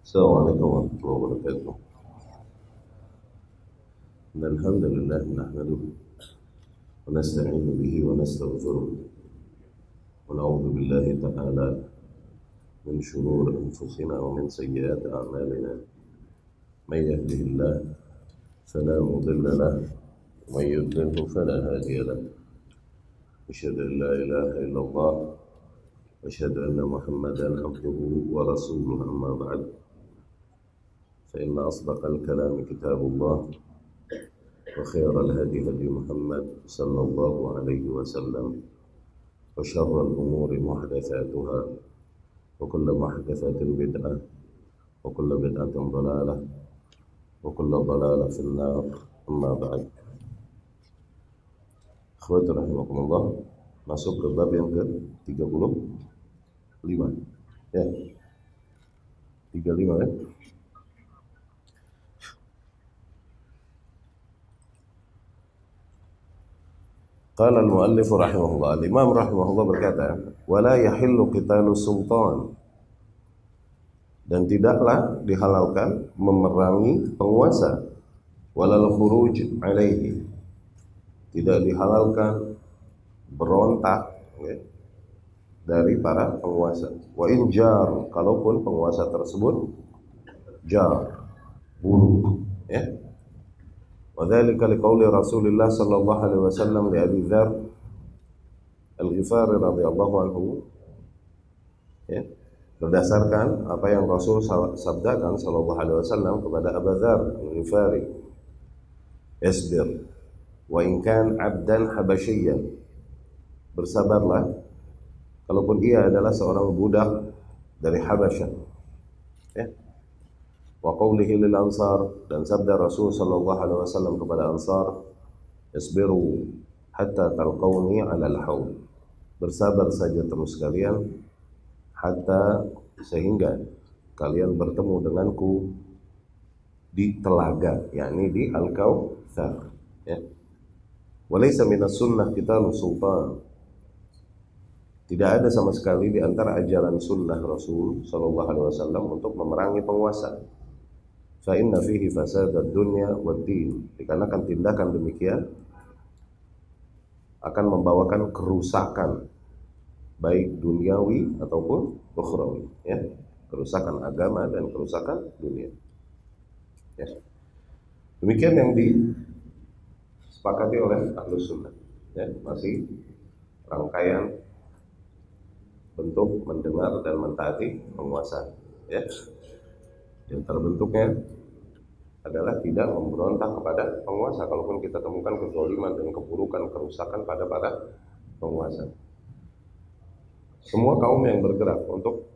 Assalamualaikum warahmatullahi wabarakatuh. Alhamdulillah nahmaduhu wa nasta'inu bihi wa nastaghfiruh wa na'udzu billahi ta'ala min shururi anfusina wa min sayyiati a'malina. May yahdihillahu fala mudilla lahu wa may yudlilhu fala hadiya lahu. Asyhadu an la ilaha illallah wa asyhadu anna Muhammadan abduhu wa rasuluhu, amma ba'd. فإن أصدق الكلام كتاب الله وخير الهدي هدي محمد صلى الله عليه وسلم وشر الأمور محدثاتها وكل محدثة بدعة وكل بدعة ضلالة وكل ضلالة في النار. أما بعد. Akhwati rahimakumullah, masuk ke bab yang ke-35 ya. 35 ya. Qala al-muallif rahimahullah, al-imam rahimahullah berkata, wala yahillu qitalu sultan, dan tidaklah dihalalkan memerangi penguasa, walal khuruj alaihi, tidak dihalalkan berontak ya, dari para penguasa. Wa in jar, kalaupun penguasa tersebut jar, buruk ya. وذلك لقول رسول الله صلى الله عليه وسلم لأبي ذر الغفاري رضي الله عنه ya, berdasarkan apa yang Rasul sabdakan sallallahu alaihi wasallam kepada Abu Dzar al-Ghifari, isbir wa in kan 'abdan habasyian, bersabarlah kalaupun ia adalah seorang budak dari Habasyah ya. Wa qawlihi lil ansar, dan sabda Rasul sallallahu alaihi wasallam kepada Ansar, isbiru hatta talqawni 'ala al-haud, bersabar saja terus kalian hatta, sehingga kalian bertemu denganku di telaga, yakni di Al-Kautsar ya. Walaysa minas sunnah qitalu sultan, tidak ada sama sekali di antara ajaran sunnah Rasul sallallahu alaihi wasallam untuk memerangi penguasa. Fa inna fihi fasadad dunya wad din, dikarenakan tindakan demikian akan membawakan kerusakan baik duniawi ataupun ukhrawi ya, kerusakan agama dan kerusakan dunia ya. Demikian yang disepakati oleh Ahlus Sunnah ya, masih rangkaian bentuk mendengar dan mentaati penguasa ya. Yang terbentuknya adalah tidak memberontak kepada penguasa kalaupun kita temukan kezaliman dan keburukan, kerusakan pada para penguasa. Semua kaum yang bergerak untuk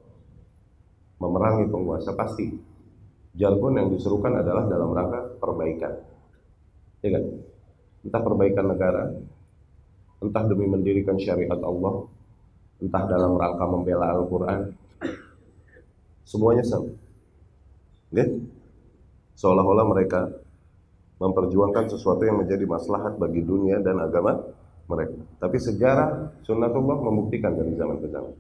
memerangi penguasa pasti jargon yang diserukan adalah dalam rangka perbaikan, ya kan? Entah perbaikan negara, entah demi mendirikan syariat Allah, entah dalam rangka membela Al-Quran, semuanya sama. Ya? Seolah-olah mereka memperjuangkan sesuatu yang menjadi maslahat bagi dunia dan agama mereka. Tapi sejarah sunnatullah membuktikan dari zaman ke zaman,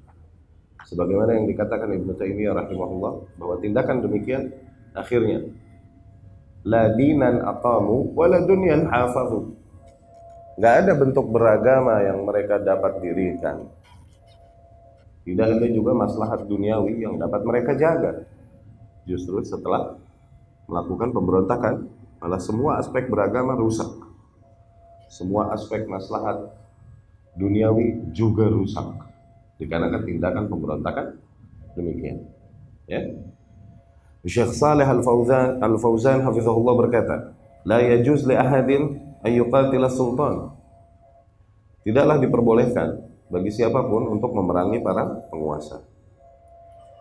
sebagaimana yang dikatakan Ibnu Taimiyah rahimahullah, bahwa tindakan demikian akhirnya la dinan aqamu wala dunyan hafazu, nggak ada bentuk beragama yang mereka dapat dirikan, tidak ada juga maslahat duniawi yang dapat mereka jaga. Justru setelah melakukan pemberontakan, malah semua aspek beragama rusak, semua aspek maslahat duniawi juga rusak, dikarenakan tindakan pemberontakan demikian ya. Syekh Shalih Al-Fauzan hafizahullah berkata, la yajuz li ahadin an yuqatila sultan, tidaklah diperbolehkan bagi siapapun untuk memerangi para penguasa,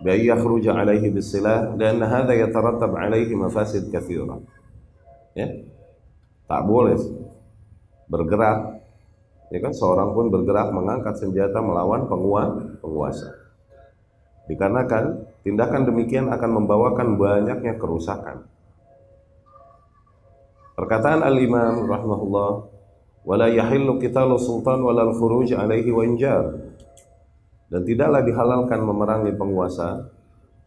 bi yakhruja alaihi bisilah, dan hadza yatarattab alaihi mafasid katsira ya. Tak boleh bergerak ya kan, seorang pun bergerak mengangkat senjata melawan penguasa, dikarenakan tindakan demikian akan membawakan banyaknya kerusakan. Perkataan al-imam rahimahullah, wala yahillu qitalu sultan walal khuruj alaihi wa injar, dan tidaklah dihalalkan memerangi penguasa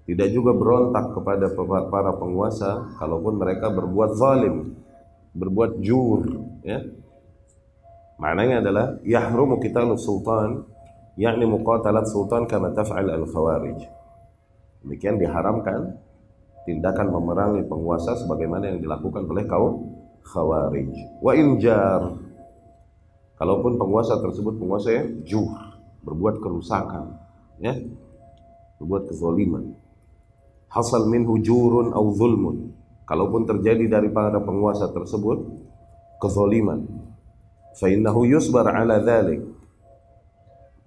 tidak juga berontak kepada para penguasa kalaupun mereka berbuat zalim, berbuat jur, ya. Maknanya adalah yahrumu qitalus sultan, yakni muqatalat sultan kama taf'al al-khawarij. Demikian diharamkan tindakan memerangi penguasa sebagaimana yang dilakukan oleh kaum khawarij. Wa injar, kalaupun penguasa tersebut penguasa yang jur, berbuat kerusakan, ya, berbuat kezaliman. Hasal minhu jurun au zulmun, kalaupun terjadi dari para penguasa tersebut kezaliman, fa innahu yusbar ala dzalik,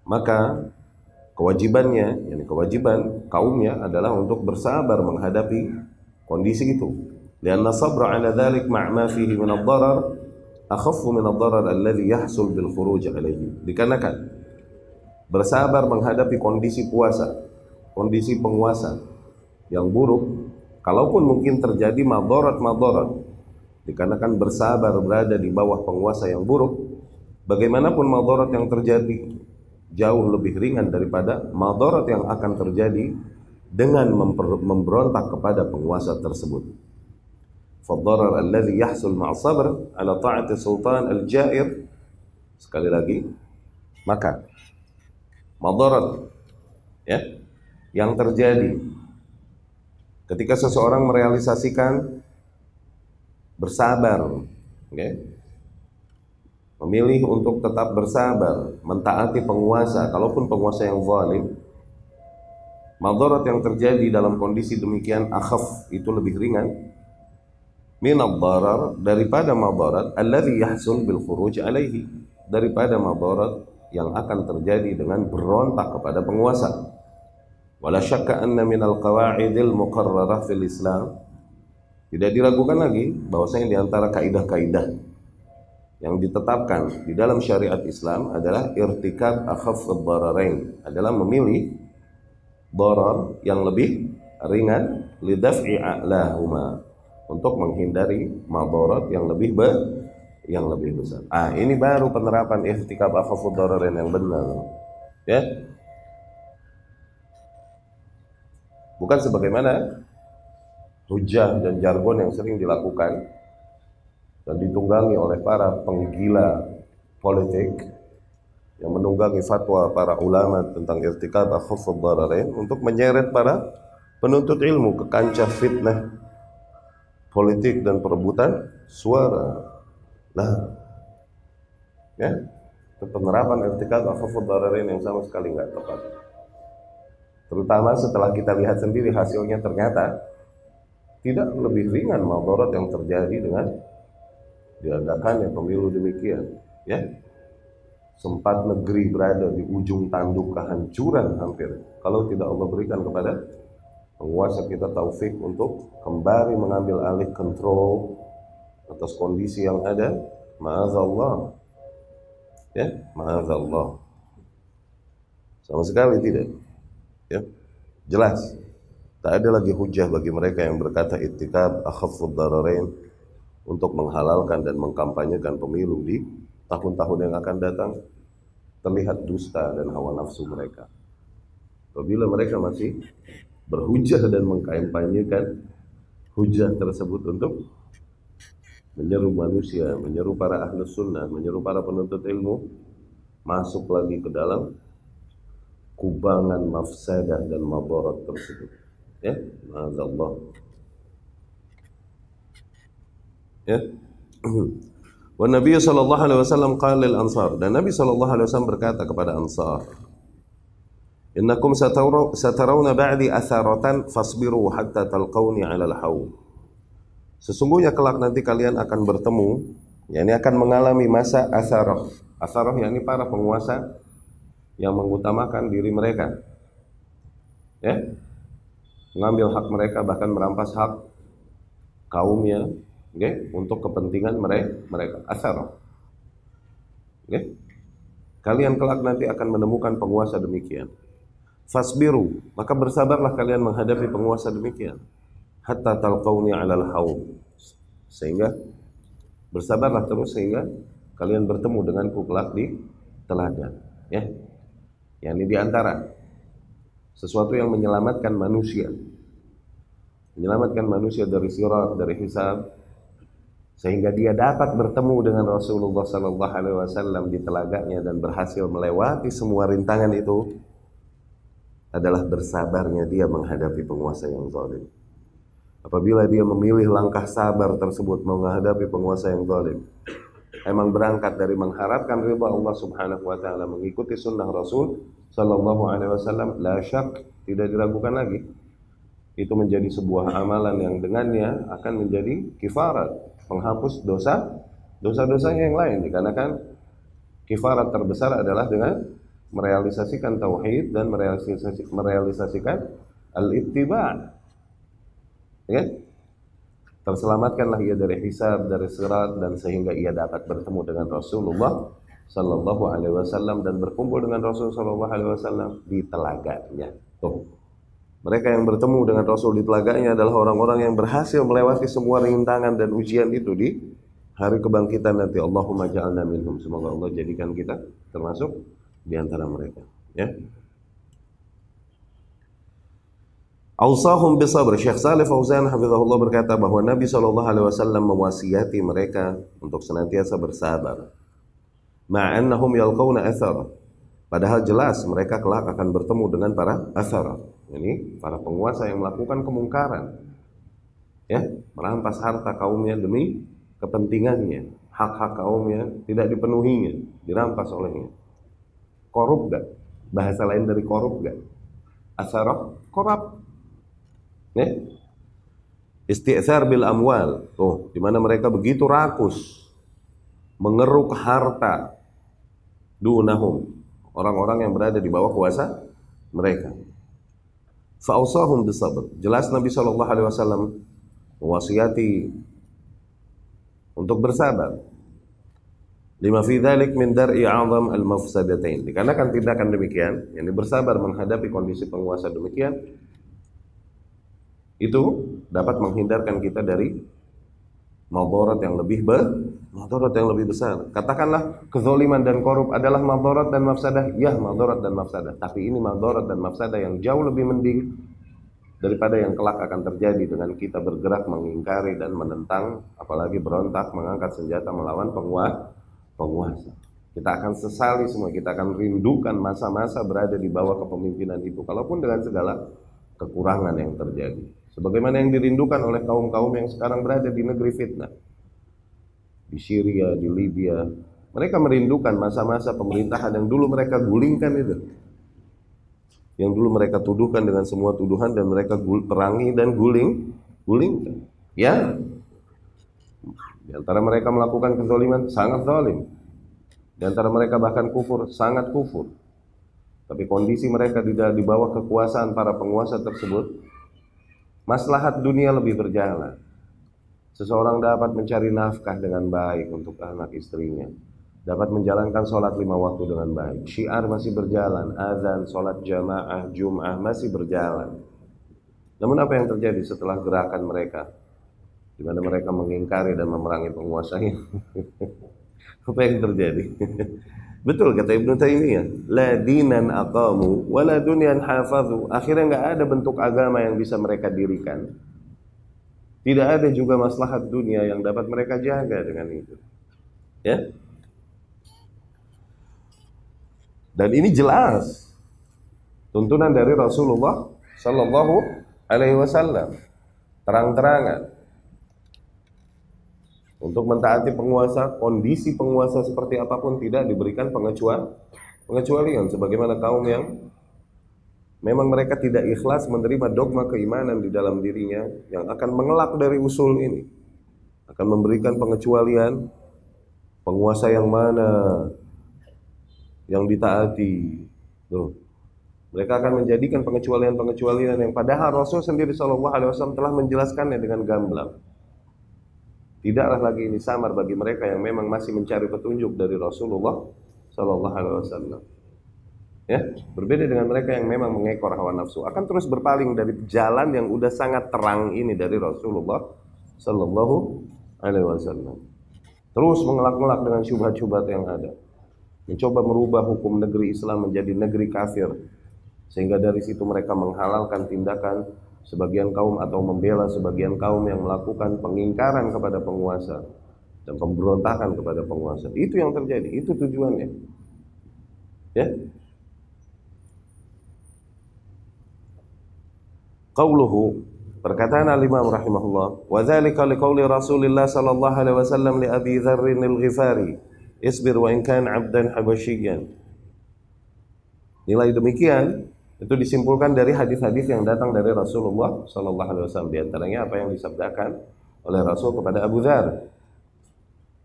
maka kewajibannya, yakni kewajiban kaumnya adalah untuk bersabar menghadapi kondisi itu. Lianna sabra ala dzalik ma' ma fihi min ad-darar akhaffu min ad-darar alladhi yahsul bil khuruj alaihi. Dikarenakan bersabar menghadapi kondisi kondisi penguasa yang buruk, kalaupun mungkin terjadi madarat, dikarenakan bersabar berada di bawah penguasa yang buruk, bagaimanapun madarat yang terjadi jauh lebih ringan daripada madarat yang akan terjadi dengan memberontak kepada penguasa tersebut. Fad-darar alladhi yahsul ma'a sabr ala ta'ati sultan al-ja'ir, sekali lagi, maka madarat, ya, yang terjadi ketika seseorang merealisasikan bersabar, okay, memilih untuk tetap bersabar, mentaati penguasa, kalaupun penguasa yang zalim, madarat yang terjadi dalam kondisi demikian akhaf, itu lebih ringan, minad darar, daripada madarat alladhi yahsul bil khuruj alaihi, daripada madarat yang akan terjadi dengan berontak kepada penguasa. Wala syakka anna minal qawa'idil muqarrarah fil Islam, tidak diragukan lagi bahwasanya di antara kaidah-kaidah yang ditetapkan di dalam syariat Islam adalah irtikab akhaf ad-dararain, adalah memilih darar yang lebih ringan lidaf'i a'lahuma, untuk menghindari madarat yang lebih besar. Ini baru penerapan irtikab akhaf ad-dararain yang benar, ya. Bukan sebagaimana hujah dan jargon yang sering dilakukan dan ditunggangi oleh para penggila politik yang menunggangi fatwa para ulama tentang irtikab akhaf ad-dararain untuk menyeret para penuntut ilmu ke kancah fitnah politik dan perebutan suara. Nah, ya, penerapan irtikab akhaf ad-dararain yang sama sekali nggak tepat. Terutama setelah kita lihat sendiri hasilnya, ternyata tidak lebih ringan madarat yang terjadi dengan diadakannya pemilu demikian, ya. Sempat negeri berada di ujung tanduk kehancuran hampir, kalau tidak Allah berikan kepada penguasa kita taufik untuk kembali mengambil alih kontrol atas kondisi yang ada. Ma'azallah, ya, ma'azallah, sama sekali tidak. Ya, jelas tak ada lagi hujah bagi mereka yang berkata irtikab akhafud dararain untuk menghalalkan dan mengkampanyekan pemilu di tahun-tahun yang akan datang. Terlihat dusta dan hawa nafsu mereka apabila mereka masih berhujah dan mengkampanyekan hujah tersebut untuk menyeru manusia, menyeru para ahlus sunnah, menyeru para penuntut ilmu masuk lagi ke dalam kubangan mafsadah dan madarat tersebut, ya. Ma'azallah, ya. Wa Nabi sallallahu alaihi wasallam qala lil ansar, dan Nabi sallallahu alaihi wasallam berkata kepada ansar, innakum satarawna ba'di atharatan fasbiru hatta talqawni 'alal haud. Sesungguhnya kelak nanti kalian akan bertemu, yakni akan mengalami masa atharah. Atharah yakni para penguasa yang mengutamakan diri mereka, ya, mengambil hak mereka, bahkan merampas hak kaumnya, okay, untuk kepentingan mereka. Asar, okay. Kalian kelak nanti akan menemukan penguasa demikian. Fasbiru, maka bersabarlah kalian menghadapi penguasa demikian. Hatta talqawni 'alal haud, sehingga bersabarlah terus sehingga kalian bertemu denganku kelak di telaga, ya. Yang ini diantara sesuatu yang menyelamatkan manusia dari sirat, dari hisab, sehingga dia dapat bertemu dengan Rasulullah sallallahu alaihi wasallam di telaganya dan berhasil melewati semua rintangan itu, adalah bersabarnya dia menghadapi penguasa yang zalim. Apabila dia memilih langkah sabar tersebut menghadapi penguasa yang zalim, emang berangkat dari mengharapkan ridha Allah Subhanahu wa taala, mengikuti sunnah Rasul sallallahu alaihi wasallam, la syak, tidak diragukan lagi, itu menjadi sebuah amalan yang dengannya akan menjadi kifarat, penghapus dosa-dosanya yang lain. Dikarenakan kifarat terbesar adalah dengan merealisasikan tauhid dan merealisasikan al-ittiba'. Ya? Terselamatkanlah ia dari hisab, dari sirat, dan sehingga ia dapat bertemu dengan Rasulullah sallallahu alaihi wasallam dan berkumpul dengan Rasul sallallahu alaihi wasallam di telaganya. Tuh. Mereka yang bertemu dengan Rasul di telaganya adalah orang-orang yang berhasil melewati semua rintangan dan ujian itu di hari kebangkitan nanti. Allahumma ja'alna minhum. Semoga Allah jadikan kita termasuk di antara mereka. Ya. Ausahum bisabr. Syekh Shalih Fauzan hafizahullah berkata bahwa Nabi SAW mewasiati mereka untuk senantiasa bersabar. Ma'annahum yalqawna athar. Padahal jelas mereka kelak akan bertemu dengan para athar. Ini para penguasa yang melakukan kemungkaran, ya, merampas harta kaumnya demi kepentingannya, hak-hak kaumnya tidak dipenuhinya, dirampas olehnya. Korup gak? Bahasa lain dari korup gak? Asarah, korup. Ya? Isti'thar bil amwal, tuh, di mana mereka begitu rakus, mengeruk harta, dunahum, orang-orang yang berada di bawah kuasa mereka. Fa'usahum bisabr. Jelas Nabi sallallahu alaihi wasallam mewasiati untuk bersabar. Lima fi dzalik min dar'i 'azam al-mafsadatain. Dikarenakan tindakan demikian, yakni bersabar menghadapi kondisi penguasa demikian, itu dapat menghindarkan kita dari madarat yang lebih besar. Katakanlah kezaliman dan korup adalah madarat dan mafsadah, ya, madarat dan mafsadah. Tapi ini madarat dan mafsadah yang jauh lebih mending daripada yang kelak akan terjadi dengan kita bergerak mengingkari dan menentang, apalagi berontak, mengangkat senjata melawan penguasa. Kita akan sesali semua, kita akan rindukan masa-masa berada di bawah kepemimpinan itu, kalaupun dengan segala kekurangan yang terjadi. Sebagaimana yang dirindukan oleh kaum-kaum yang sekarang berada di negeri fitnah, di Syria, di Libya. Mereka merindukan masa-masa pemerintahan yang dulu mereka gulingkan itu, yang dulu mereka tuduhkan dengan semua tuduhan dan mereka perangi dan gulingkan. Ya, di antara mereka melakukan kezaliman, sangat zalim. Di antara mereka bahkan kufur, sangat kufur. Tapi kondisi mereka di bawah kekuasaan para penguasa tersebut, maslahat dunia lebih berjalan. Seseorang dapat mencari nafkah dengan baik untuk anak istrinya, dapat menjalankan sholat 5 waktu dengan baik, syiar masih berjalan, azan, sholat jamaah, jum'ah masih berjalan. Namun apa yang terjadi setelah gerakan mereka, di mana mereka mengingkari dan memerangi penguasanya? Apa yang terjadi? Betul kata Ibnu Taimiyah, la dinan aqamu wa la dunyan hafazu. Akhirnya enggak ada bentuk agama yang bisa mereka dirikan. Tidak ada juga maslahat dunia yang dapat mereka jaga dengan itu. Ya? Dan ini jelas tuntunan dari Rasulullah sallallahu alaihi wasallam, terang-terangan. Untuk mentaati penguasa, kondisi penguasa seperti apapun tidak diberikan pengecualian, sebagaimana kaum yang memang mereka tidak ikhlas menerima dogma keimanan di dalam dirinya yang akan mengelak dari usul ini, akan memberikan pengecualian penguasa yang mana yang ditaati. Tuh. Mereka akan menjadikan pengecualian yang padahal Rasul sendiri sallallahu alaihi wasallam telah menjelaskannya dengan gamblang. Tidaklah lagi ini samar bagi mereka yang memang masih mencari petunjuk dari Rasulullah sallallahu alaihi wasallam. Ya, berbeda dengan mereka yang memang mengekor hawa nafsu, akan terus berpaling dari jalan yang udah sangat terang ini dari Rasulullah sallallahu alaihi wasallam. Terus mengelak-ngelak dengan syubhat-syubhat yang ada. Mencoba merubah hukum negeri Islam menjadi negeri kafir. Sehingga dari situ mereka menghalalkan tindakan sebagian kaum atau membela sebagian kaum yang melakukan pengingkaran kepada penguasa dan pemberontakan kepada penguasa. Itu yang terjadi, itu tujuannya. Ya. Qauluhu, perkataan al-Imam rahimahullah, wa dzalika liqauli Rasulillah sallallahu alaihi wasallam li Abi Dzarr al-Ghifari, isbir wa in kana 'abdan habasyiyan. Nilai demikian itu disimpulkan dari hadis-hadis yang datang dari Rasulullah sallallahu alaihi wasallam, di antaranya apa yang disabdakan oleh Rasul kepada Abu Dzar.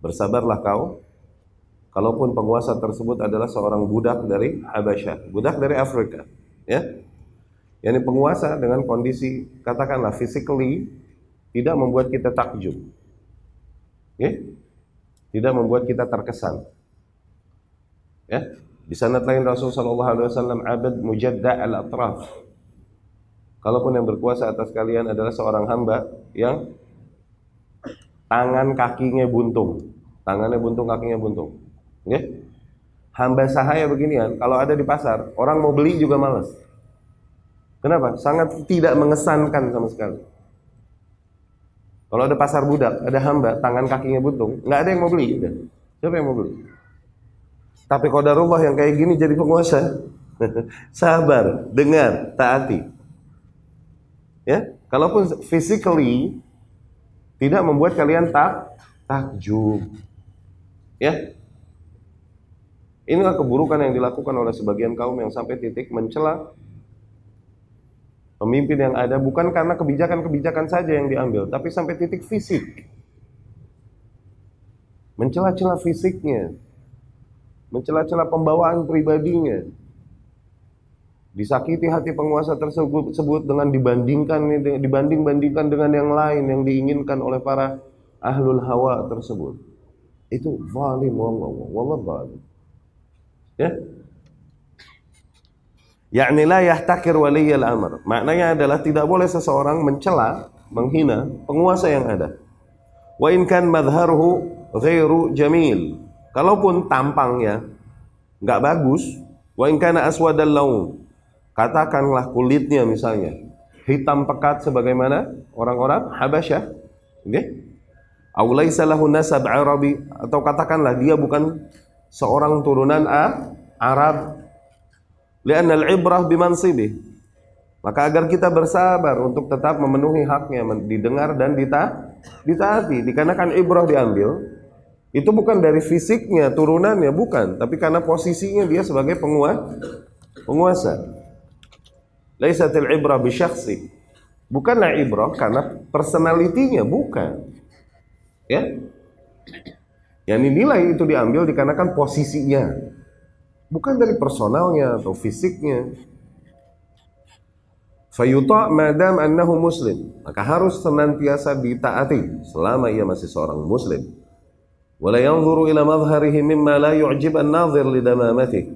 Bersabarlah kau, kalaupun penguasa tersebut adalah seorang budak dari Habasyah, budak dari Afrika, ya. Yani penguasa dengan kondisi katakanlah physically tidak membuat kita takjub, ya, tidak membuat kita terkesan, ya. Di sanad lain Rasul sallallahu alaihi wasallam abad mujadda' al-atraf. Kalaupun yang berkuasa atas kalian adalah seorang hamba yang tangan kakinya buntung, tangannya buntung, kakinya buntung, ya. Hamba sahaya beginian kalau ada di pasar, orang mau beli juga malas. Kenapa? Sangat tidak mengesankan sama sekali. Kalau ada pasar budak, ada hamba tangan kakinya buntung, nggak ada yang mau beli. Udah. Siapa yang mau beli? Tapi qadarullah yang kayak gini jadi penguasa. Sabar, dengar, taati. Ya, kalaupun physically tidak membuat kalian takjub. Ya. Inilah keburukan yang dilakukan oleh sebagian kaum yang sampai titik mencela pemimpin yang ada, bukan karena kebijakan-kebijakan saja yang diambil, tapi sampai titik fisik. Mencela-cela fisiknya. Mencela-cela pembawaan pribadinya, disakiti hati penguasa tersebut dengan dibanding-bandingkan dengan yang lain yang diinginkan oleh para ahlul hawa tersebut. Itu zalim, wallah zalim. Ya, yakni la yahtakir waliyal amr. Maknanya adalah tidak boleh seseorang mencela, menghina penguasa yang ada. Wa in kan madharuhu ghairu jamil. Kalaupun tampangnya nggak bagus, wa in kana aswadal laun, katakanlah kulitnya misalnya hitam pekat sebagaimana orang-orang Habasyah, okay? Aw laisa lahu nasab Arabi, atau katakanlah dia bukan seorang turunan Arab. Li'anna al-ibrah bimansibih. Maka agar kita bersabar untuk tetap memenuhi haknya, didengar dan ditaati, dikarenakan ibrah diambil itu bukan dari fisiknya, turunannya, bukan, tapi karena posisinya dia sebagai penguasa. Laisatil ibrah bi syakhsi. Bukanlah ibrah karena personalitinya, bukan. Ya. Yang dinilai itu diambil dikarenakan posisinya. Bukan dari personalnya atau fisiknya. Fayuta' madam annahu muslim. Maka harus senantiasa ditaati selama ia masih seorang muslim. Wala yanzuru ila madhharihi mimma la yu'jib an-nadhir lidamamatihi.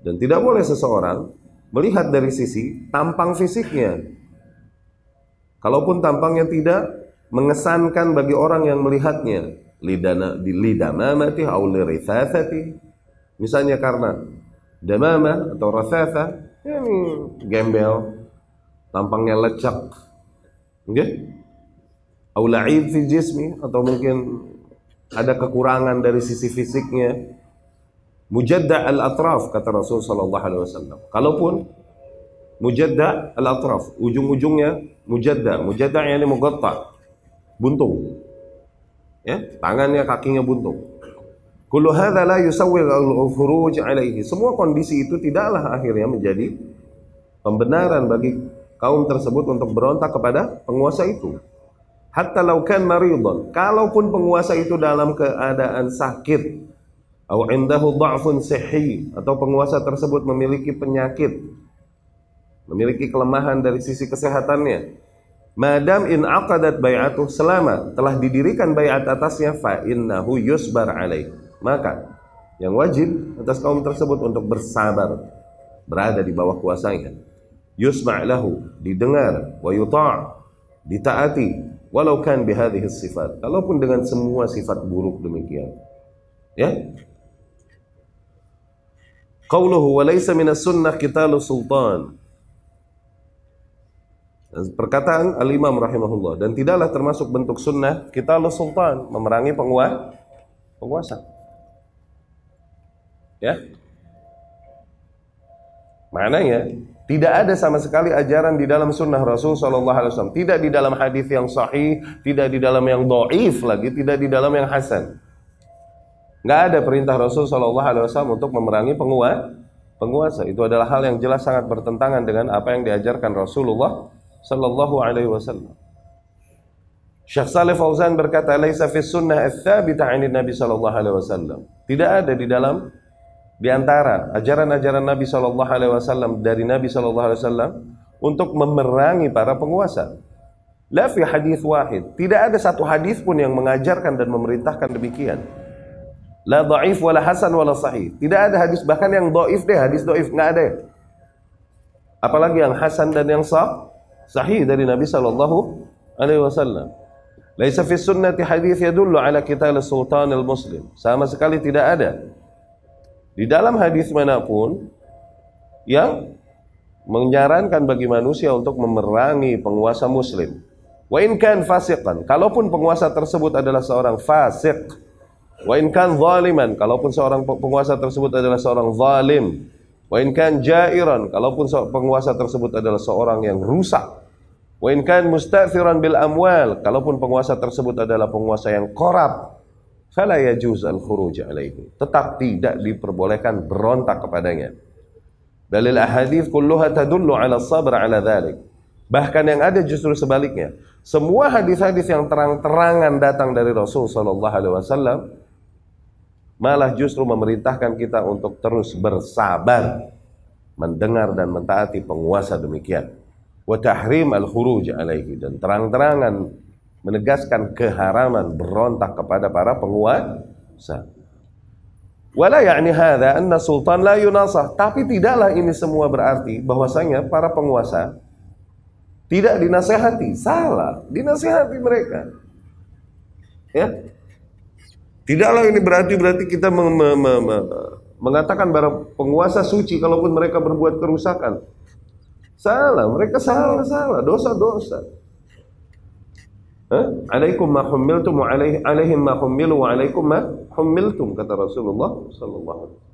Dan tidak boleh seseorang melihat dari sisi tampang fisiknya. Kalaupun tampangnya tidak mengesankan bagi orang yang melihatnya, lidamamatihi aw lirithathatihi. Misalnya karena damamah atau rathatha, gembel, tampangnya lecak. Nggih? Aw la'ib fi jismi, atau mungkin ada kekurangan dari sisi fisiknya. Mujadda' al-atraf, kata Rasul sallallahu alaihi wasallam. Kalaupun mujadda' al-atraf, ujung-ujungnya mujadda' yani mughatta, buntung. Ya, tangannya, kakinya buntung. Kullu hadza la yusawwi al-khuruj alaihi. Semua kondisi itu tidaklah akhirnya menjadi pembenaran bagi kaum tersebut untuk berontak kepada penguasa itu. Hatta law kan maridun, kalaupun penguasa itu dalam keadaan sakit, aw indahu dha'fun sihhi, atau penguasa tersebut memiliki penyakit, memiliki kelemahan dari sisi kesehatannya, madam in aqadat bai'atuh, selama telah didirikan bai'at atasnya, fa innahu yusbar alaih, maka yang wajib atas kaum tersebut untuk bersabar, berada di bawah kuasanya. Yusma' lahu, didengar, wa yuta', ditaati, walau kan bihadhihi sifat, kalaupun dengan semua sifat buruk demikian. Ya. Qauluhu wa laysa minas sunnah qitalu sultan. Perkataan Al-Imam rahimahullah, dan tidaklah termasuk bentuk sunnah qitalu sultan, memerangi penguasa. Ya. Maknanya tidak ada sama sekali ajaran di dalam sunnah Rasul sallallahu alaihi wasallam, tidak di dalam hadis yang sahih, tidak di dalam yang dhaif lagi, tidak di dalam yang hasan. Nggak ada perintah Rasul sallallahu alaihi wasallam untuk memerangi penguasa. Itu adalah hal yang jelas sangat bertentangan dengan apa yang diajarkan Rasulullah sallallahu alaihi wasallam. Syekh Shalih Fauzan berkata, "Laisa fis sunnah ats-tsabitah 'anil Nabi sallallahu alaihi wasallam." Tidak ada di antara ajaran-ajaran Nabi sallallahu alaihi wasallam dari Nabi sallallahu alaihi wasallam untuk memerangi para penguasa. La fi hadis wahid. Tidak ada satu hadis pun yang mengajarkan dan memerintahkan demikian. La dhaif wala hasan wala sahih. Tidak ada hadis, bahkan yang dhaif deh, hadis dhaif enggak ada. Apalagi yang hasan dan yang sahih dari Nabi sallallahu alaihi wasallam. Laisa fi sunnati hadis yadullu ala qital sultan al-muslim. Sama sekali tidak ada di dalam hadis manapun yang menyarankan bagi manusia untuk memerangi penguasa muslim. Wa in kan fasiqan, kalaupun penguasa tersebut adalah seorang fasik. Wa in kan zaliman, kalaupun seorang penguasa tersebut adalah seorang zalim. Wa in kan jairan, kalaupun penguasa tersebut adalah seorang yang rusak. Wa in kan mustathiran bil amwal, kalaupun penguasa tersebut adalah penguasa yang korup. Fala yajuz al-khuruj alaihi, tetap tidak diperbolehkan berontak kepadanya. Dalil ahadits kulluha tadullu ala sabr ala dhalik. Bahkan yang ada justru sebaliknya. Semua hadis-hadis yang terang-terangan datang dari Rasul sallallahu alaihi wasallam malah justru memerintahkan kita untuk terus bersabar mendengar dan mentaati penguasa demikian. Wa tahrim al-khuruj alaihi, dan terang-terangan menegaskan keharaman berontak kepada para penguasa. Wala ya'ni hadza anna sultan la yunasah, tapi tidaklah ini semua berarti bahwasanya para penguasa tidak dinasehati. Salah, dinasehati mereka. Ya. Tidaklah ini berarti kita mengatakan bahwa penguasa suci kalaupun mereka berbuat kerusakan. Salah, mereka salah, dosa-dosa. Alaikum ma hummiltum wa alaihim ma hummilu wa alaikum ma hummiltum, kata Rasulullah sallallahu alaihi wasallam.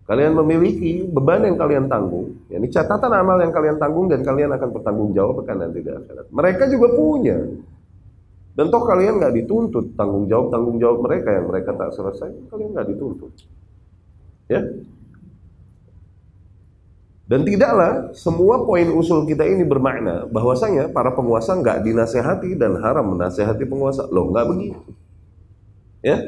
Kalian memiliki beban yang kalian tanggung, yakni catatan amal yang kalian tanggung, dan kalian akan bertanggung jawab nanti di akhirat. Mereka juga punya. Dan toh kalian nggak dituntut tanggung jawab mereka yang mereka tak selesai, kalian nggak dituntut. Ya. Dan tidaklah semua poin usul kita ini bermakna bahwasanya para penguasa nggak dinasehati dan haram menasehati penguasa. Loh, nggak begitu. Ya.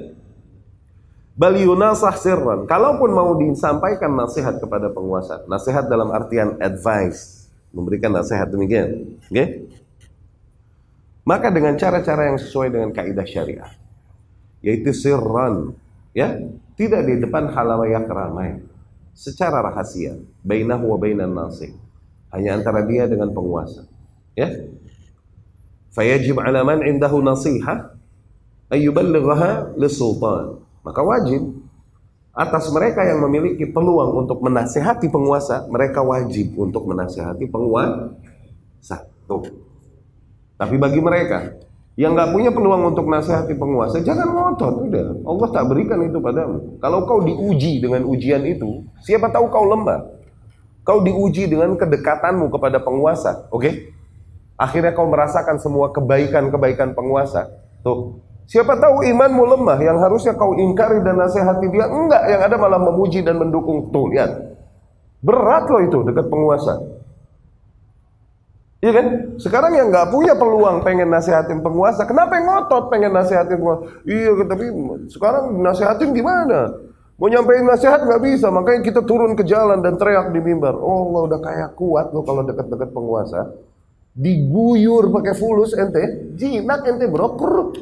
Bal yunasah sirran. Kalaupun mau disampaikan nasihat kepada penguasa, nasihat dalam artian advice, memberikan nasihat demikian, oke? Okay? Maka dengan cara-cara yang sesuai dengan kaidah syariah, yaitu sirran, ya, tidak di depan halayak ramai, secara rahasia, bainahu wa bainan nasih, hanya antara dia dengan penguasa, ya. Fayajib 'ala man 'indahu nasihah ay yuballighaha lis-sultan. Maka wajib atas mereka yang memiliki peluang untuk menasihati penguasa, mereka wajib untuk menasihati penguasa. Tuh. Tapi bagi mereka yang nggak punya peluang untuk nasihati penguasa, jangan ngotot, udah. Allah tak berikan itu padamu. Kalau kau diuji dengan ujian itu, siapa tahu kau lemah. Kau diuji dengan kedekatanmu kepada penguasa, oke? Akhirnya kau merasakan semua kebaikan-kebaikan penguasa. Tuh, siapa tahu imanmu lemah, yang harusnya kau ingkari dan nasihati dia, enggak, yang ada malah memuji dan mendukung. Tuh, lihat. Berat loh itu dekat penguasa. Iya kan? Sekarang yang nggak punya peluang pengen nasihatin penguasa, kenapa yang ngotot pengen nasihatin penguasa? Iya, tapi sekarang nasihatin gimana? Mau nyampein nasihat nggak bisa, makanya kita turun ke jalan dan teriak di mimbar. Oh, Allah udah kayak kuat loh kalau dekat-dekat penguasa. Diguyur pakai fulus ente, jinak ente bro.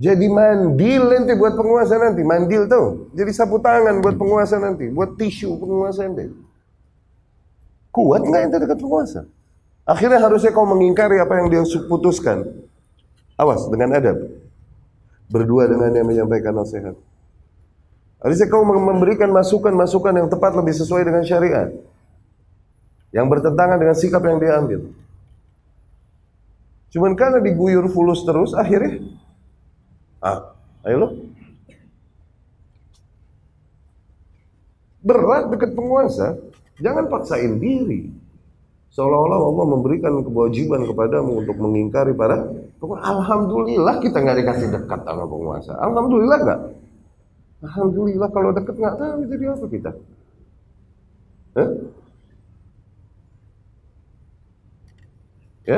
Jadi mandil nanti buat penguasa nanti, mandil tuh. Jadi sapu tangan buat penguasa nanti, buat tisu penguasa nanti. Kuat nggak ente dekat penguasa? Akhirnya harusnya kau mengingkari apa yang dia putuskan. Awas dengan adab. berdua dengan yang menyampaikan nasihat. Harusnya kau memberikan masukan-masukan yang tepat lebih sesuai dengan syariat, yang bertentangan dengan sikap yang dia ambil. Cuman karena diguyur fulus terus, akhirnya ayo lo, berat dekat penguasa. Jangan paksain diri seolah-olah Allah memberikan kewajiban kepadamu untuk mengingkari para penguasa. Alhamdulillah kita nggak dikasih dekat sama penguasa. Alhamdulillah nggak. Alhamdulillah, kalau dekat nggak tahu jadi apa kita. Ya,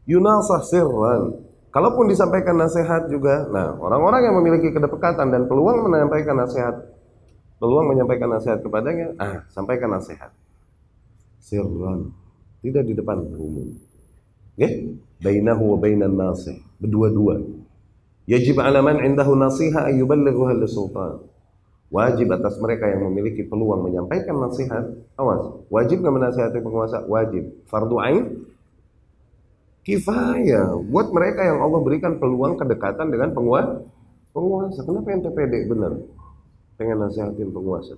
yunasah sirran. Kalaupun disampaikan nasihat juga, nah orang-orang yang memiliki kedekatan dan peluang menyampaikan nasihat kepadanya, sampaikan nasihat sirran, tidak di depan umum. Bainahu wa bainan nasih, berdua-dua. Yajib 'ala man 'indahu nasiha ay yuballighuha lis-sultan. Wajib atas mereka yang memiliki peluang menyampaikan nasihat. Awas, wajib enggak menasihati penguasa? Wajib. Fardu ain kifayah buat mereka yang Allah berikan peluang kedekatan dengan penguasa. Kenapa ente pede bener pengen nasihatin penguasa?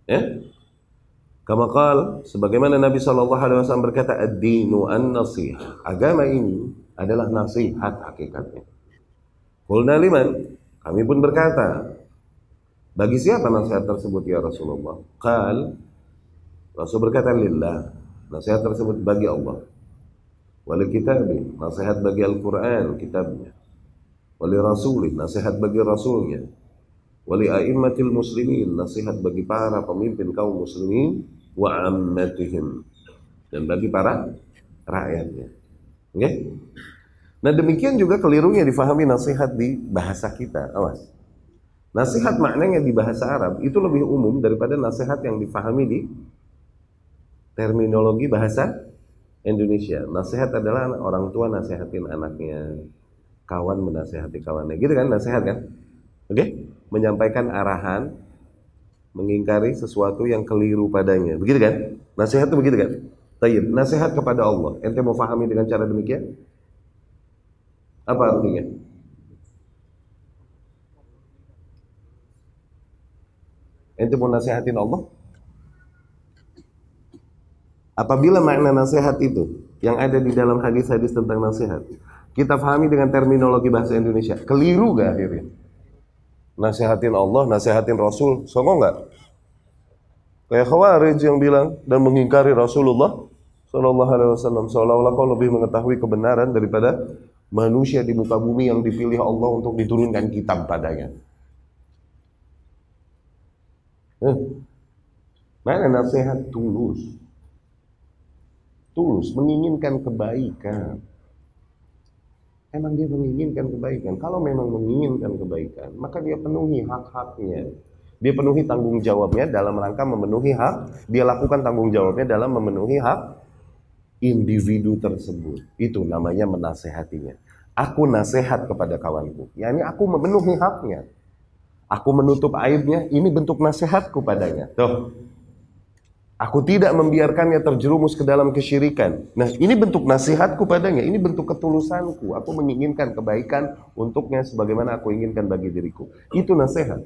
Ya? Kama qala, sebagaimana Nabi SAW berkata, ad-dinu an-nasihah. Agama ini adalah nasihat hakikatnya. Qulna liman? Kami pun berkata, bagi siapa nasihat tersebut ya Rasulullah? Rasul berkata, lillah. Nasihat tersebut bagi Allah. Wali kitabi, nasihat bagi Al-Quran, kitabnya. Wali rasulih, nasihat bagi rasulnya. Wali a'immatil muslimin, nasihat bagi para pemimpin kaum muslimin. Wa ammatihim, dan bagi para rakyatnya. Okay? Nah demikian juga kelirunya difahami nasihat di bahasa kita. Awas. Nasihat maknanya di bahasa Arab itu lebih umum daripada nasihat yang difahami di terminologi bahasa Indonesia. Nasihat adalah orang tua nasihatin anaknya, kawan menasihati kawannya. Gitu kan nasihat kan? Oke? Menyampaikan arahan, mengingkari sesuatu yang keliru padanya. Begitu kan? Nasihat itu begitu kan? Tayyib. Nasihat kepada Allah. Ente mau fahami dengan cara demikian? Apa artinya? Ente mau nasihatin Allah? Apabila makna nasihat itu yang ada di dalam hadis-hadis tentang nasihat kita fahami dengan terminologi bahasa Indonesia, keliru gak akhirnya? Nasihatin Allah, nasihatin Rasul, songong gak? Kayak Khawarij yang bilang dan mengingkari Rasulullah Sallallahu Alaihi Wasallam, seolah-olah kau lebih mengetahui kebenaran daripada manusia di muka bumi yang dipilih Allah untuk diturunkan kitab padanya. Mana nasihat tulus, menginginkan kebaikan. Emang dia menginginkan kebaikan. Kalau memang menginginkan kebaikan, maka dia penuhi hak-haknya. Dia penuhi tanggung jawabnya dalam rangka memenuhi hak. Dia lakukan tanggung jawabnya dalam memenuhi hak individu tersebut. Itu namanya menasehatinya. Aku nasihat kepada kawanku, yakni aku memenuhi haknya. Aku menutup aibnya, ini bentuk nasihatku padanya. Tuh. Aku tidak membiarkannya terjerumus ke dalam kesyirikan. Nah, ini bentuk nasihatku padanya, ini bentuk ketulusanku. Aku menginginkan kebaikan untuknya sebagaimana aku inginkan bagi diriku. Itu nasihat.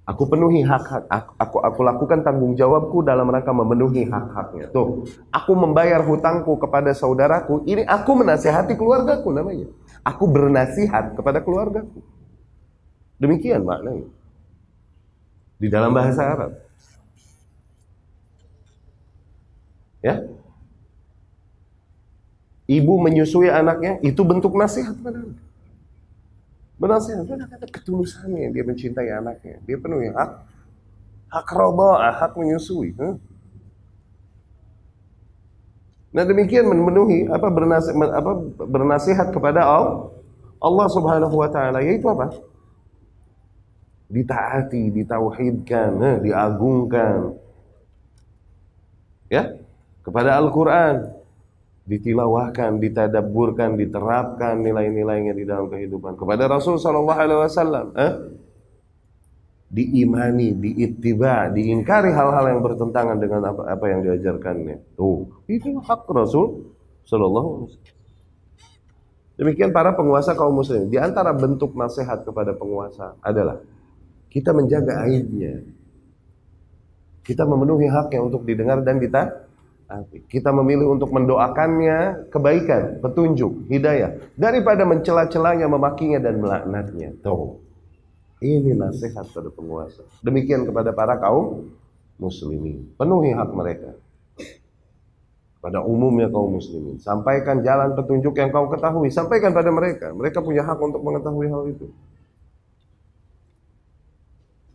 Aku penuhi hak-hak, aku lakukan tanggung jawabku dalam rangka memenuhi hak-haknya. Tuh, aku membayar hutangku kepada saudaraku, ini aku menasihati keluargaku namanya. Aku bernasihat kepada keluargaku. Demikian maknanya. Di dalam bahasa Arab. Ya. Ibu menyusui anaknya, itu bentuk nasihat padanya. Benasihat, ada ketulusannya, dia mencintai anaknya, dia penuhi hak radha'ah, hak menyusui. Nah demikian memenuhi bernasihat kepada Allah Subhanahu wa taala, yaitu apa? Ditaati, ditauhidkan, diagungkan. Ya, kepada Al-Qur'an. Ditilawahkan, ditadabburkan, diterapkan nilai-nilainya di dalam kehidupan. Kepada Rasul sallallahu alaihi wasallam, diimani, diittiba, diingkari hal-hal yang bertentangan dengan apa yang diajarkannya. Tuh, itu hak Rasul Sallallahu alaihi wasallam. Demikian para penguasa kaum muslimin. Di antara bentuk nasihat kepada penguasa adalah kita menjaga aibnya. Kita memenuhi haknya untuk didengar dan ditaati. Kita memilih untuk mendoakannya kebaikan, petunjuk, hidayah, daripada mencela-celanya, memakinya dan melaknatnya. Tuh. Ini nasihat pada penguasa. Demikian kepada para kaum muslimin. Penuhi hak mereka. Pada umumnya kaum muslimin, sampaikan jalan petunjuk yang kau ketahui, sampaikan pada mereka. Mereka punya hak untuk mengetahui hal itu.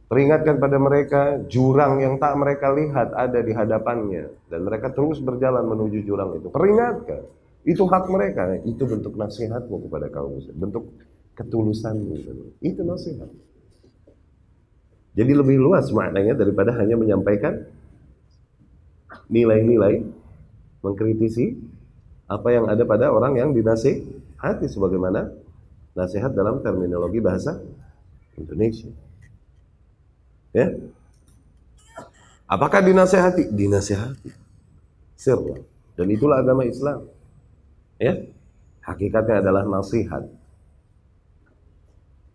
Peringatkan pada mereka jurang yang tak mereka lihat ada di hadapannya, dan mereka terus berjalan menuju jurang itu. Peringatkan, itu hak mereka. Itu bentuk nasihatmu kepada kaum muslimin, bentuk ketulusanmu. Itu nasihat. Jadi lebih luas maknanya daripada hanya menyampaikan nilai-nilai, mengkritisi apa yang ada pada orang yang dinasihati, sebagaimana nasihat dalam terminologi bahasa Indonesia. Ya. Apakah dinasihati? Dinasihati. Sirra. Dan itulah agama Islam. Ya. Hakikatnya adalah nasihat.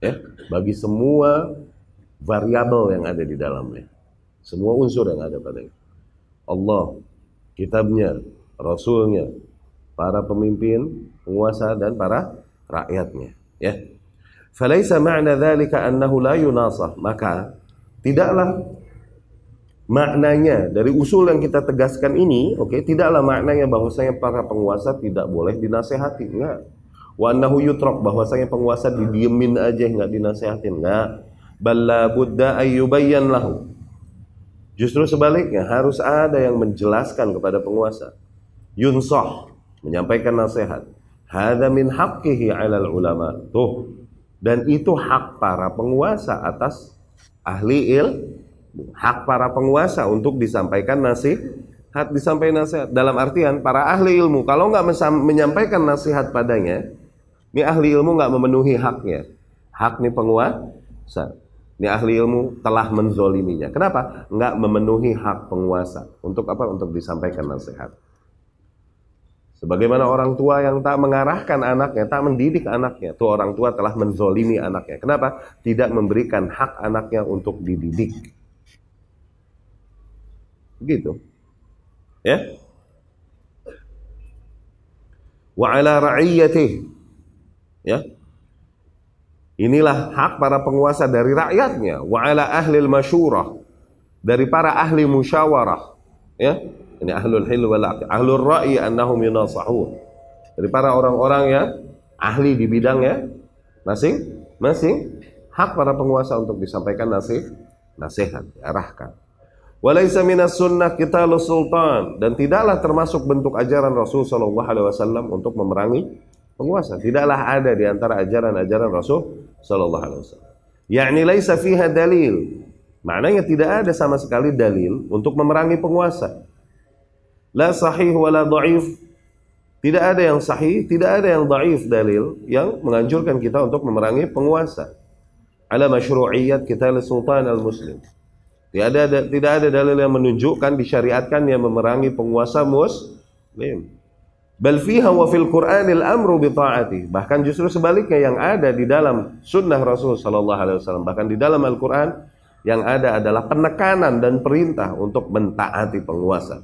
Ya, bagi semua variabel yang ada di dalamnya. Semua unsur yang ada padanya. Allah, kitabnya, rasulnya, para pemimpin, penguasa dan para rakyatnya, ya. Falaisa ma'na dzalika annahu la yunasah, maka tidaklah maknanya dari usul yang kita tegaskan ini, tidaklah maknanya bahwasanya para penguasa tidak boleh dinasehati, enggak. Wa annahu yutrak, bahwasanya penguasa didiemin aja enggak dinasehatin, enggak. Balla budda ayyubayyan lahu. Justru sebaliknya, harus ada yang menjelaskan kepada penguasa. Yunsah, menyampaikan nasihat. Hadza min haqqihi 'alal ulama. Tuh. Dan itu hak para penguasa atas ahli ilmu. Hak para penguasa untuk disampaikan nasihat, disampaikan nasihat. Dalam artian para ahli ilmu, kalau nggak menyampaikan nasihat padanya, ini ahli ilmu nggak memenuhi haknya. Hak nih penguasa. Ini ahli ilmu telah menzoliminya. Kenapa? Enggak memenuhi hak penguasa. Untuk apa? Untuk disampaikan nasihat. Sebagaimana orang tua yang tak mengarahkan anaknya, tak mendidik anaknya, tuh orang tua telah menzolimi anaknya. Kenapa? Tidak memberikan hak anaknya untuk dididik. Begitu. Ya. Wa ala ra'iyyatihi. Ya. Inilah hak para penguasa dari rakyatnya. Wa ala ahlil masyurah, dari para ahli musyawarah. Ya, ini ahlul hil wal aqd, ahlur ra'i annahum yunasahun, dari para orang-orang yang ahli di bidangnya masing-masing. Hak para penguasa untuk disampaikan nasihat, diarahkan. Walaysa minas sunnah qitalus sultan, dan tidaklah termasuk bentuk ajaran Rasul sallallahu alaihi wasallam untuk memerangi penguasa. Tidaklah ada di antara ajaran-ajaran Rasul sallallahu alaihi wasallam. Yakni laisa fiha dalil. Maknanya tidak ada sama sekali dalil untuk memerangi penguasa. La sahih wala dhaif. Tidak ada yang sahih, tidak ada yang dhaif dalil yang menganjurkan kita untuk memerangi penguasa. Ala masyru'iyyat qital sultan al-muslim. Tidak ada dalil yang menunjukkan disyariatkan yang memerangi penguasa muslim. Bal fiha wa fil Qur'anil amru bi ta'ati. Bahkan justru sebaliknya, yang ada di dalam sunnah Rasul sallallahu alaihi wasallam, bahkan di dalam Al-Qur'an yang ada adalah penekanan dan perintah untuk mentaati penguasa.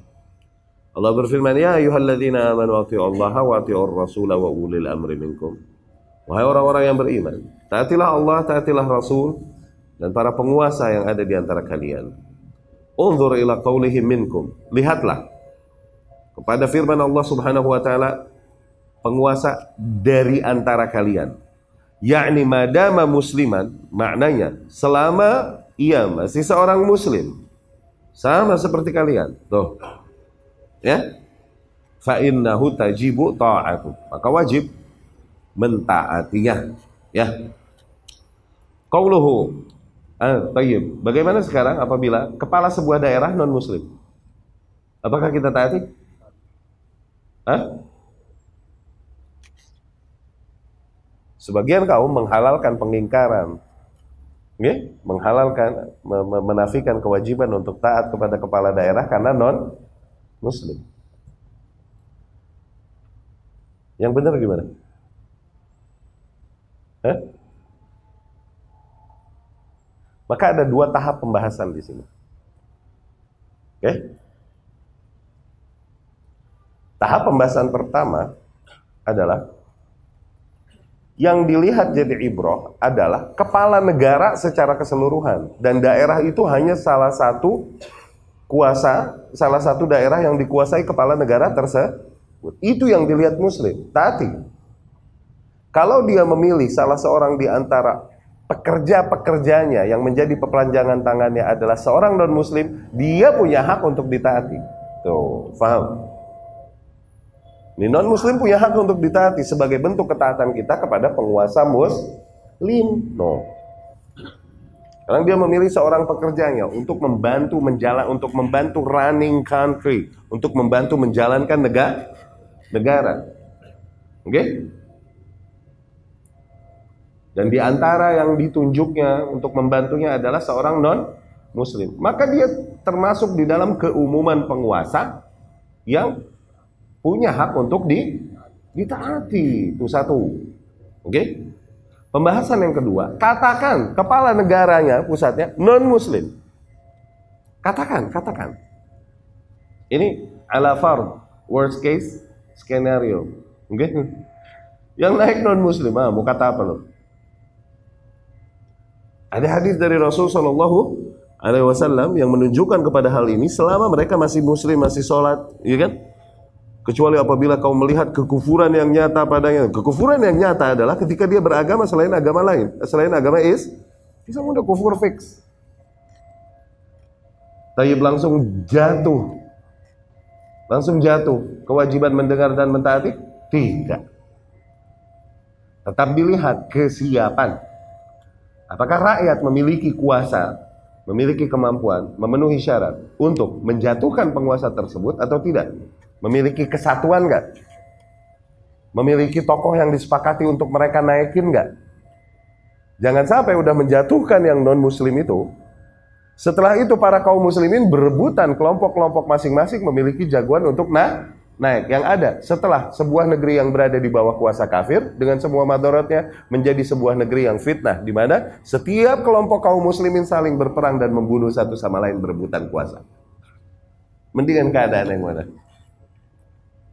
Allah berfirman, ya ayyuhalladzina amanu atti'ullaha wa atti'ur rasula wa ulil amri minkum. Wahai orang-orang yang beriman, taatilah Allah, taatilah Rasul dan para penguasa yang ada di antara kalian. Unzur ila qaulihim minkum. Lihatlah kepada firman Allah Subhanahu wa taala, penguasa dari antara kalian. Yakni madama musliman, maknanya selama ia masih seorang muslim, sama seperti kalian. Tuh. Ya. Fa innahu tajibu ta'atu. Maka wajib mentaatinya, ya. Qauluhu. Tayyib. Bagaimana sekarang apabila kepala sebuah daerah non muslim? Apakah kita taati? Sebagian kaum menghalalkan pengingkaran, menghalalkan, menafikan kewajiban untuk taat kepada kepala daerah karena non muslim. Yang benar gimana? Hah? Maka ada 2 tahap pembahasan di sini. Oke? Tahap pembahasan pertama adalah yang dilihat jadi ibrah adalah kepala negara secara keseluruhan, dan daerah itu hanya salah satu daerah yang dikuasai kepala negara tersebut. Itu yang dilihat muslim. Taati. Kalau dia memilih salah seorang di antara pekerja-pekerjanya yang menjadi peperanjangan tangannya adalah seorang non-muslim, dia punya hak untuk ditaati. Tuh, paham? Ini non-muslim punya hak untuk ditaati sebagai bentuk ketaatan kita kepada penguasa muslim. No. Sekarang dia memilih seorang pekerjanya untuk membantu running country, untuk membantu menjalankan negara. Oke? Okay? Dan di antara yang ditunjuknya untuk membantunya adalah seorang non-muslim. Maka dia termasuk di dalam keumuman penguasa yang punya hak untuk ditaati. Itu satu. Oke? Pembahasan yang kedua, katakan kepala negaranya, pusatnya non-muslim. Katakan. Ini ala fard, worst case scenario. Oke? Yang naik non-muslim, mau kata apa lo? Ada hadis dari Rasul Shallallahu Alaihi Wasallam yang menunjukkan kepada hal ini selama mereka masih muslim, masih sholat, ya kan? Kecuali apabila kau melihat kekufuran yang nyata padanya. Kekufuran yang nyata adalah ketika dia beragama selain agama lain, selain agama bisa udah kufur fix. Tayyib langsung jatuh. Kewajiban mendengar dan mentaati? Tidak. Tetap dilihat kesiapan. Apakah rakyat memiliki kuasa, memiliki kemampuan, memenuhi syarat untuk menjatuhkan penguasa tersebut atau tidak? Memiliki kesatuan nggak? Memiliki tokoh yang disepakati untuk mereka naikin nggak? Jangan sampai udah menjatuhkan yang non-muslim itu, setelah itu para kaum muslimin berebutan, kelompok-kelompok masing-masing memiliki jagoan untuk naik. Yang ada setelah sebuah negeri yang berada di bawah kuasa kafir dengan semua madaratnya menjadi sebuah negeri yang fitnah, di mana setiap kelompok kaum muslimin saling berperang dan membunuh satu sama lain berebutan kuasa. Mendingan keadaan yang mana?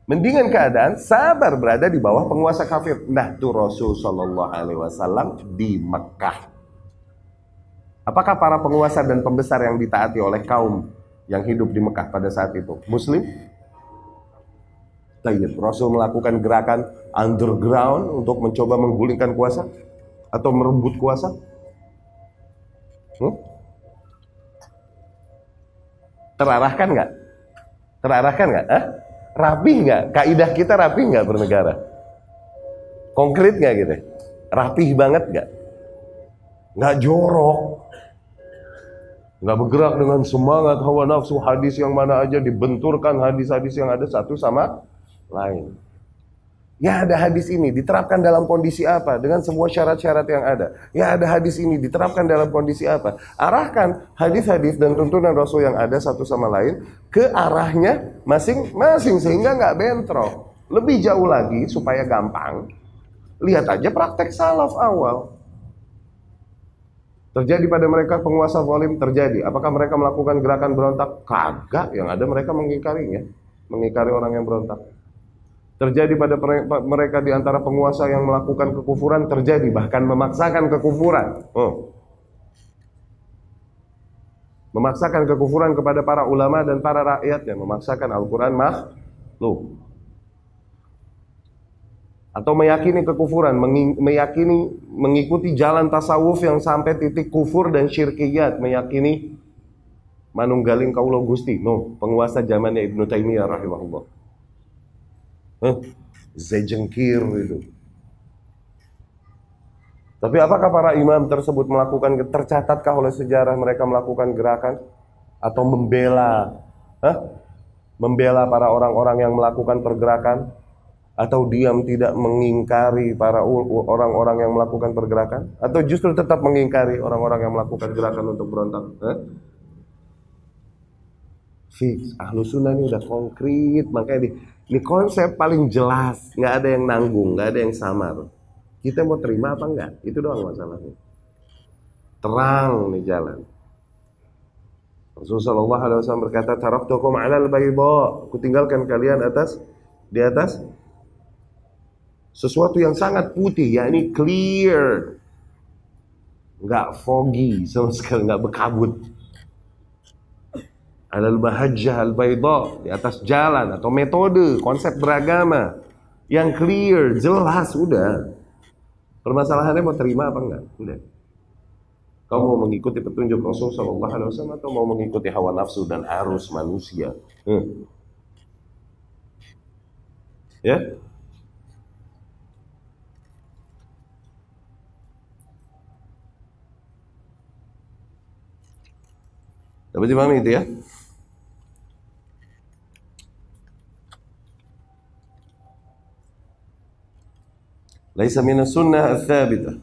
Mendingan keadaan sabar berada di bawah penguasa kafir. Nah, itu Rasul Shallallahu Alaihi Wasallam di Mekah. Apakah para penguasa dan pembesar yang ditaati oleh kaum yang hidup di Mekah pada saat itu muslim? Tayyib. Rasul melakukan gerakan underground untuk mencoba menggulingkan kuasa atau merebut kuasa? Terarahkan nggak? Rapih nggak? Kaidah kita rapih nggak bernegara? Konkret nggak gitu? Rapih banget nggak? Nggak jorok, nggak bergerak dengan semangat hawa nafsu, hadis yang mana aja dibenturkan, hadis-hadis yang ada satu sama lain. Ya, ada hadis ini diterapkan dalam kondisi apa dengan semua syarat-syarat yang ada. Ya, ada hadis ini diterapkan dalam kondisi apa. Arahkan hadis-hadis dan tuntunan Rasul yang ada satu sama lain ke arahnya masing-masing sehingga nggak bentrok. Lebih jauh lagi supaya gampang, lihat aja praktek salaf awal. Terjadi pada mereka penguasa zalim, terjadi. Apakah mereka melakukan gerakan berontak? Kagak. Yang ada mereka mengingkarinya, mengingkari orang yang berontak. Terjadi pada mereka di antara penguasa yang melakukan kekufuran, terjadi bahkan memaksakan kekufuran. Memaksakan kekufuran kepada para ulama dan para rakyatnya, memaksakan Al-Quran makhluk. Atau meyakini kekufuran, mengikuti jalan tasawuf yang sampai titik kufur dan syirkiyat, meyakini manunggaling kaulo Gusti. Penguasa zamannya Ibnu Taimiyah rahimahullah. Zejengkir itu. Tapi apakah para imam tersebut melakukan, tercatatkah oleh sejarah mereka melakukan gerakan atau membela para orang-orang yang melakukan pergerakan, atau diam tidak mengingkari para orang-orang yang melakukan pergerakan, atau justru tetap mengingkari orang-orang yang melakukan gerakan untuk berontak? Fix. Ahlus sunnah ini udah konkret, makanya ini konsep paling jelas, nggak ada yang nanggung, nggak ada yang samar. Kita mau terima apa enggak? Itu doang masalahnya. Terang nih jalan. Rasulullah SAW berkata, "Taraktukum 'alal bayda." Aku tinggalkan kalian di atas sesuatu yang sangat putih, yakni clear, nggak foggy sama sekali, nggak berkabut. Alal mahajjah al bayda, di atas jalan atau metode konsep beragama yang clear, jelas, udah. Permasalahannya mau terima apa enggak? Udah. Kamu mau mengikuti petunjuk Rasul sallallahu alaihi wasallam atau mau mengikuti hawa nafsu dan arus manusia? Ya? Dapat dipahami itu ya? Laisa minas sunnah ats-tsabitah.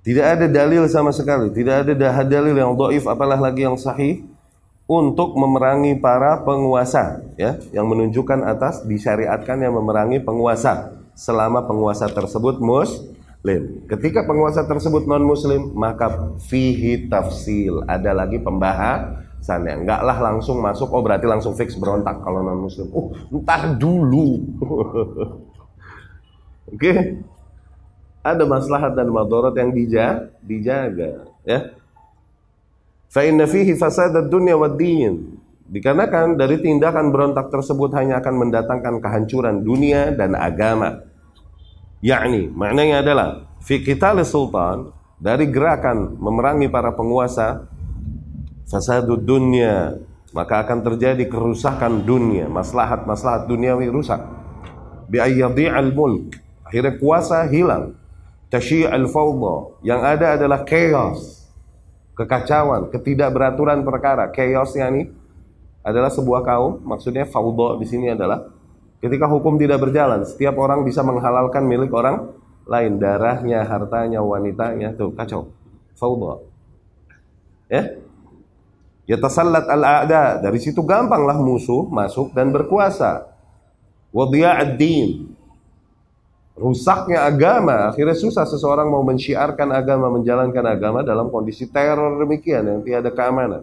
Tidak ada dalil sama sekali, tidak ada dalil yang dhaif apalah lagi yang sahih untuk memerangi para penguasa, ya, yang menunjukkan atas disyariatkan yang memerangi penguasa selama penguasa tersebut muslim. Ketika penguasa tersebut non muslim, maka fihi tafsil, ada lagi pembahasannya. Enggaklah langsung masuk, oh berarti langsung fix berontak kalau non muslim. Ntar dulu. Oke. Ada maslahat dan madarat yang dijaga, ya. Fa inna fihi fasad ad-dunya wad-din. Dikarenakan dari tindakan berontak tersebut hanya akan mendatangkan kehancuran dunia dan agama. Yakni, maknanya adalah fi qital sultan, dari gerakan memerangi para penguasa, fasadud dunya, maka akan terjadi kerusakan dunia, maslahat duniawi rusak. Bi ayyadhi'al mulk, akhirnya kuasa hilang. Tasyi'al fawda, yang ada adalah chaos, kekacauan, ketidakberaturan perkara. Chaos ini adalah sebuah kaum, maksudnya fawda di sini adalah ketika hukum tidak berjalan, setiap orang bisa menghalalkan milik orang lain, darahnya, hartanya, wanitanya, tuh kacau. Fawda. Ya? Yatasallat al-a'da, dari situ gampanglah musuh masuk dan berkuasa. Wa dhiya'ad din, rusaknya agama, akhirnya susah seseorang mau mensyiarkan agama, menjalankan agama dalam kondisi teror demikian yang tiada keamanan.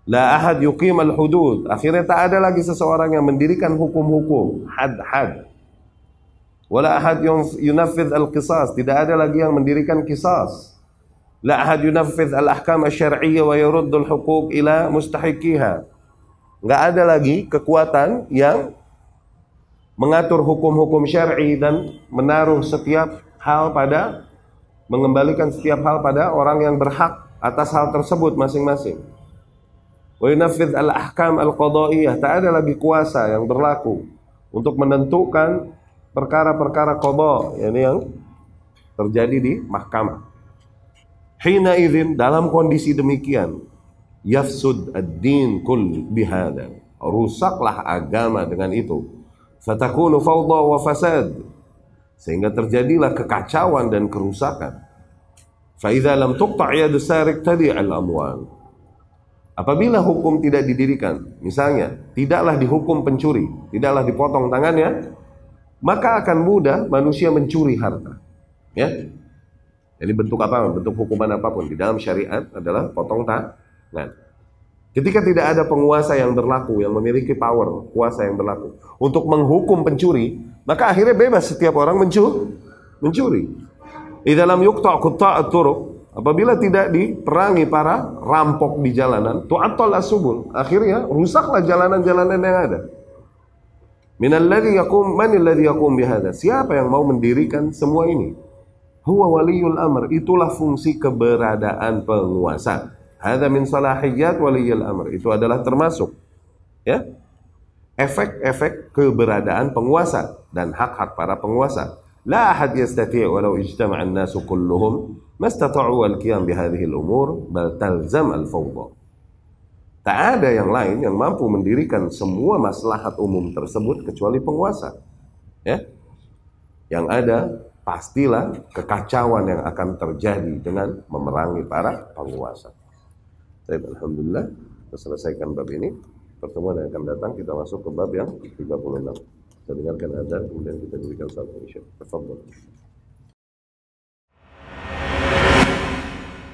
La ahad yuqimal hudud, akhirnya tak ada lagi seseorang yang mendirikan hukum-hukum, had-had. Wala ahad yunaffidh al-qisas, tidak ada lagi yang mendirikan qisas. La ahad yunaffidh al-ahkam asy-syar'iyyah wa yuruddu al-huquq ila mustahiqiha. Enggak ada lagi kekuatan yang mengatur hukum-hukum syar'i dan menaruh setiap hal pada, mengembalikan setiap hal pada orang yang berhak atas hal tersebut masing-masing. Wa yunaffidh al-ahkam al-qada'iyyah, tak ada lagi kuasa yang berlaku untuk menentukan perkara-perkara qada, yakni yang terjadi di mahkamah. Hina idzin, dalam kondisi demikian, yafsud ad-din kull bihadza, rusaklah agama dengan itu. Fatakunu fawda wa fasad, sehingga terjadilah kekacauan dan kerusakan. Fa idza lam tuqta' yadus sarik tadi'al amwal, apabila hukum tidak didirikan, misalnya tidaklah dihukum pencuri, tidaklah dipotong tangannya, maka akan mudah manusia mencuri harta, ya. Jadi bentuk apa, bentuk hukuman apapun di dalam syariat adalah potong tangan. Ketika tidak ada penguasa yang berlaku, yang memiliki power, kuasa yang berlaku untuk menghukum pencuri, maka akhirnya bebas setiap orang mencuri. Idza lam yuqta' qutta'at turuq, apabila tidak diperangi para rampok di jalanan, tu'attal as-subul, akhirnya rusaklah jalanan-jalanan yang ada. Man alladhi yaqum bihadza, siapa yang mau mendirikan semua ini? Huwa waliyul amr, itulah fungsi keberadaan penguasa. Hadza min salahiyat waliyul amr, itu adalah termasuk, ya, efek-efek keberadaan penguasa dan hak-hak para penguasa. La ahad yastati' walau ijtama'a an-nasu kulluhum mastata'u al-qiyam bihadhihi al-umur bal talzam al-fawda. Tak ada yang lain yang mampu mendirikan semua maslahat umum tersebut kecuali penguasa, ya. Yang ada pastilah kekacauan yang akan terjadi dengan memerangi para penguasa. Baik, alhamdulillah kita selesaikan bab ini. Pertemuan yang akan datang kita masuk ke bab yang 36. Kita dengarkan azan kemudian kita berikan salat isya. Tafadhol.